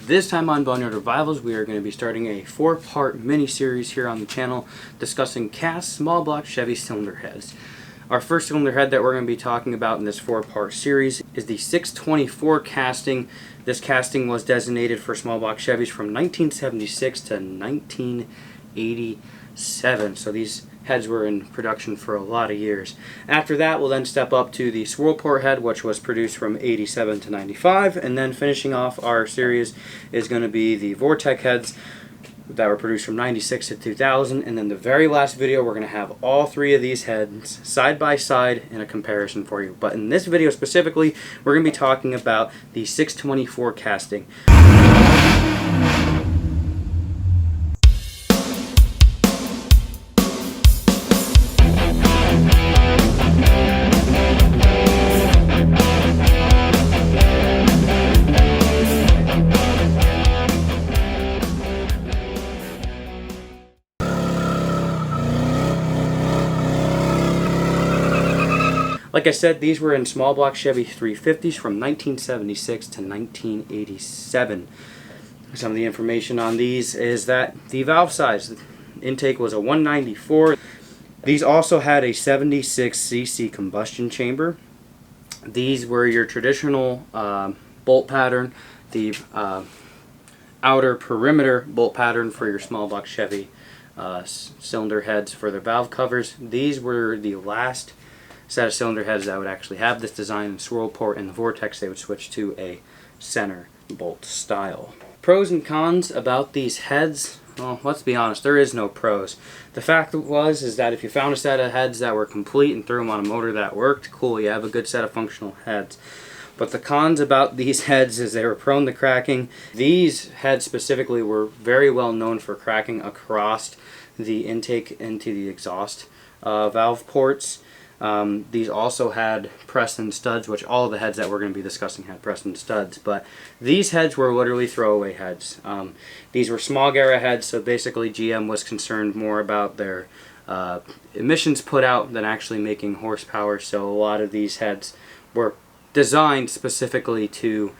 This time on Boneyard Revivals, we are going to be starting a 4-part mini-series here on the channel discussing cast small block Chevy cylinder heads. Our first cylinder head that we're going to be talking about in this 4-part series is the 624 casting. This casting was designated for small block Chevys from 1976 to 1987. So these heads were in production for a lot of years. After that, we'll then step up to the swirl port head, which was produced from 87 to 95, and then finishing off our series is going to be the Vortec heads that were produced from 96 to 2000, and then the very last video we're going to have all three of these heads side by side in a comparison for you. But in this video specifically, we're going to be talking about the 624 casting. Like I said, these were in small block Chevy 350s from 1976 to 1987. Some of the information on these is that the valve size, the intake was a 194. These also had a 76cc combustion chamber. These were your traditional bolt pattern, the outer perimeter bolt pattern for your small block Chevy cylinder heads for the valve covers. These were the last set of cylinder heads that would actually have this design in swirl port. And the Vortex, they would switch to a center bolt style. Pros and cons about these heads, well, let's be honest, there is no pros. The fact is that if you found a set of heads that were complete and threw them on a motor that worked, cool, you have a good set of functional heads. But the cons about these heads is they were prone to cracking. These heads specifically were very well known for cracking across the intake into the exhaust valve ports. These also had press-in studs, which all of the heads that we're going to be discussing had press-in studs. But these heads were literally throwaway heads. These were small era heads, so basically GM was concerned more about their emissions put out than actually making horsepower. So a lot of these heads were designed specifically to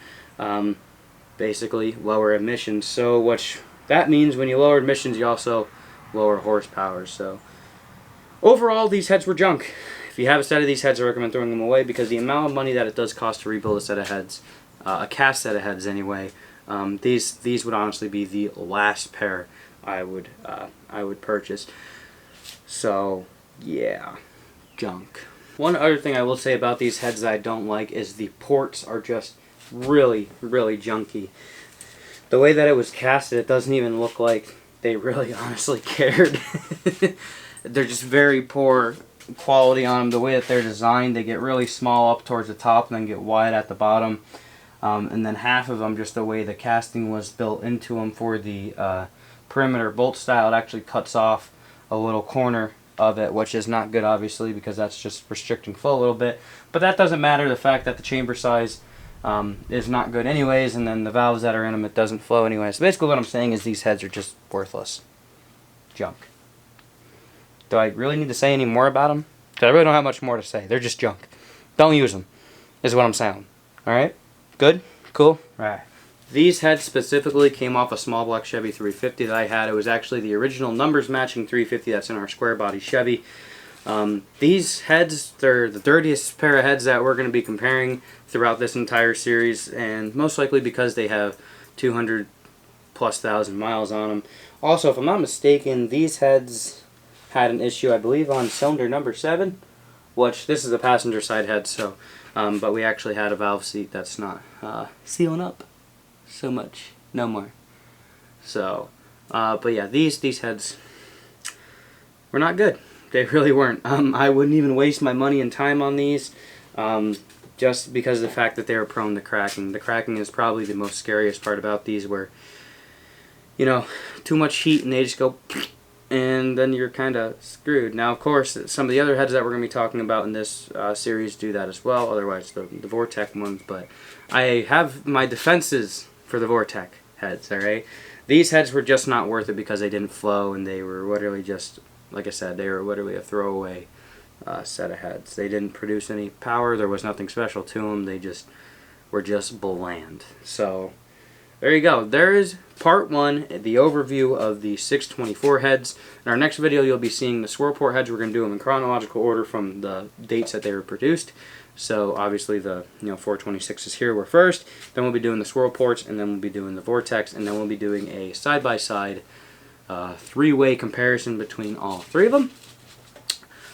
basically lower emissions. So what that means, when you lower emissions, you also lower horsepower. So overall, these heads were junk. If you have a set of these heads, I recommend throwing them away, because the amount of money that it does cost to rebuild a set of heads, a cast set of heads anyway, these would honestly be the last pair I would purchase. So yeah, junk. One other thing I will say about these heads that I don't like is the ports are just really, really junky. The way that it was casted, it doesn't even look like they really honestly cared. They're just very poor quality on them. The way that they're designed, they get really small up towards the top and then get wide at the bottom. And then half of them, just the way the casting was built into them for the perimeter bolt style, it actually cuts off a little corner of it, which is not good obviously, because that's just restricting flow a little bit. But that doesn't matter. The fact that the chamber size is not good anyways, and then the valves that are in them, it doesn't flow anyways. So basically what I'm saying is these heads are just worthless. Junk. Do I really need to say any more about them? Because I really don't have much more to say. They're just junk. Don't use them, is what I'm saying. Alright? Good? Cool? Alright. These heads specifically came off a small block Chevy 350 that I had. It was actually the original numbers matching 350 that's in our square body Chevy. These heads, they're the dirtiest pair of heads that we're going to be comparing throughout this entire series, and most likely because they have 200+ thousand miles on them. Also, if I'm not mistaken, these heads had an issue, I believe, on cylinder number 7, which this is a passenger side head, so but we actually had a valve seat that's not sealing up so much no more. So but yeah, these heads were not good. They really weren't. I wouldn't even waste my money and time on these, just because of the fact that they were prone to cracking. The cracking is probably the most scariest part about these, where, you know, too much heat and they just go, and then you're kind of screwed. Now, of course, some of the other heads that we're going to be talking about in this series do that as well, otherwise the Vortec ones. But I have my defenses for the Vortec heads, alright? These heads were just not worth it because they didn't flow, and they were literally just, like I said, they were literally a throwaway set of heads. They didn't produce any power, there was nothing special to them, they just were just bland. So there you go. There is part 1, the overview of the 624 heads. In our next video, you'll be seeing the swirl port heads. We're going to do them in chronological order from the dates that they were produced. So obviously the 426s here were first. Then we'll be doing the swirl ports, and then we'll be doing the vortex, and then we'll be doing a side-by-side three-way comparison between all three of them.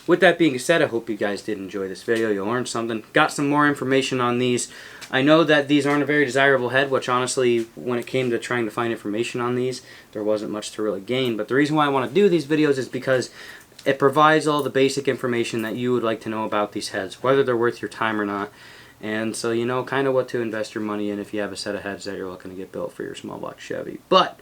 With that being said, I hope you guys did enjoy this video. You learned something. Got some more information on these. I know that these aren't a very desirable head, which honestly, when it came to trying to find information on these, there wasn't much to really gain. But the reason why I want to do these videos is because it provides all the basic information that you would like to know about these heads, whether they're worth your time or not. And so you know kind of what to invest your money in if you have a set of heads that you're looking to get built for your small block Chevy. But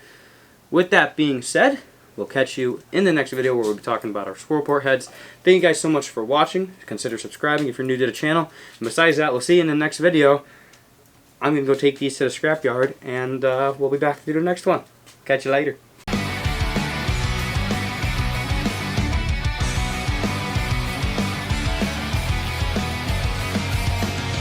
with that being said, we'll catch you in the next video where we'll be talking about our swirl port heads. Thank you guys so much for watching. Consider subscribing if you're new to the channel. And besides that, we'll see you in the next video. I'm going to go take these to the scrapyard, and we'll be back to do the next one. Catch you later.